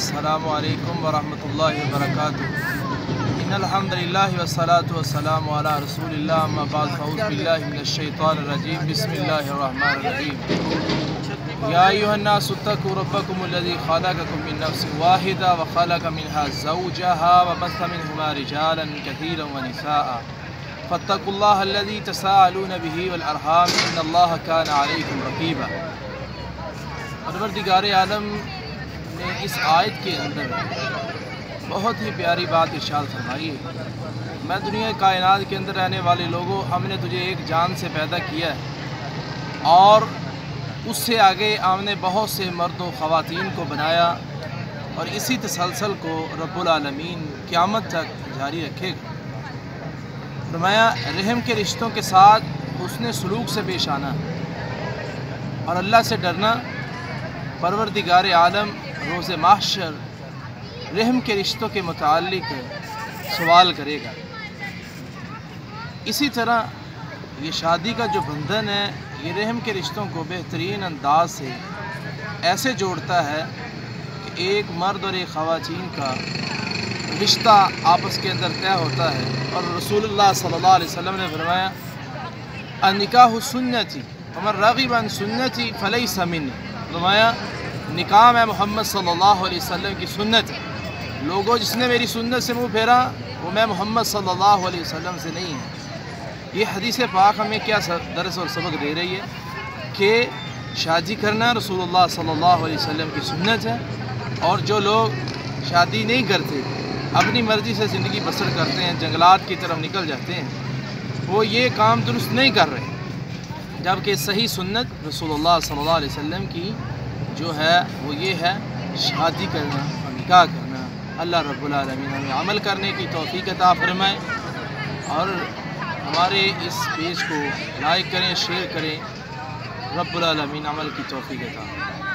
السلام علیکم ورحمۃ اللہ وبرکاتہ۔ ان الحمد للہ والصلاة والسلام علی رسول اللہ، اما بعد فاعوذ باللہ من الشیطان الرجیم، بسم اللہ الرحمن الرحیم۔ یا ایھا الناس اتقوا ربکم الذی خلقکم من نفس واحدہ وخلق منها زوجها وبث منهما رجالا کثیرا ونساء فاتقوا اللہ الذی تساءلون به والارحام ان اللہ کان علیکم رقیبا۔ پروردگار عالم نے اس آیت کے اندر بہت ہی پیاری بات ارشاد فرمائی ہے۔ میں دنیا کائنات کے اندر رہنے والے لوگوں، ہم نے تجھے ایک جان سے پیدا کیا ہے اور اس سے آگے ہم نے بہت سے مرد و خواتین کو بنایا، اور اسی تسلسل کو رب العالمین قیامت تک جاری رکھے گا۔ فرمایا رحم کے رشتوں کے ساتھ حسن سلوک سے پیش آنا اور اللہ سے ڈرنا۔ پروردگار عالم روز محشر رحم کے رشتوں کے متعلق سوال کرے گا۔ اسی طرح یہ شادی کا جو بندھن ہے، یہ رحم کے رشتوں کو بہترین انداز سے ایسے جوڑتا ہے کہ ایک مرد اور ایک خواتین کا رشتہ آپس کے اندر طے ہوتا ہے، اور رسول اللہ صلی اللہ علیہ وسلم نے فرمایا النکاح سنتی ومن رغب عن سنتی فلیس منی۔ فرمایا نکاح میں محمد صلی اللہ علیہ وسلم کی سنت ہے، لوگوں جس نے میری سنت سے منہ پھیرا وہ میں محمد صلی اللہ علیہ وسلم سے نہیں ہے۔ یہ حدیث پاک ہمیں کیا درس اور سبق دے رہی ہے کہ شادی کرنا رسول اللہ صلی اللہ علیہ وسلم کی سنت ہے، اور جو لوگ شادی نہیں کرتے، اپنی مرضی سے زندگی بسر کرتے ہیں، جنگلات کی طرف نکل جاتے ہیں، وہ یہ کام درست نہیں کر رہے، جبکہ صحیح سنت رسول اللہ صلی اللہ علیہ وسلم کی جو ہے وہ یہ ہے شادی کرنا اور نکاح کرنا۔ اللہ رب العالمین ہمیں عمل کرنے کی توفیق عطا فرمائے، اور ہمارے اس پیج کو لائک کریں، شیئر کریں۔ رب العالمین عمل کی توفیق عطا فرمائے۔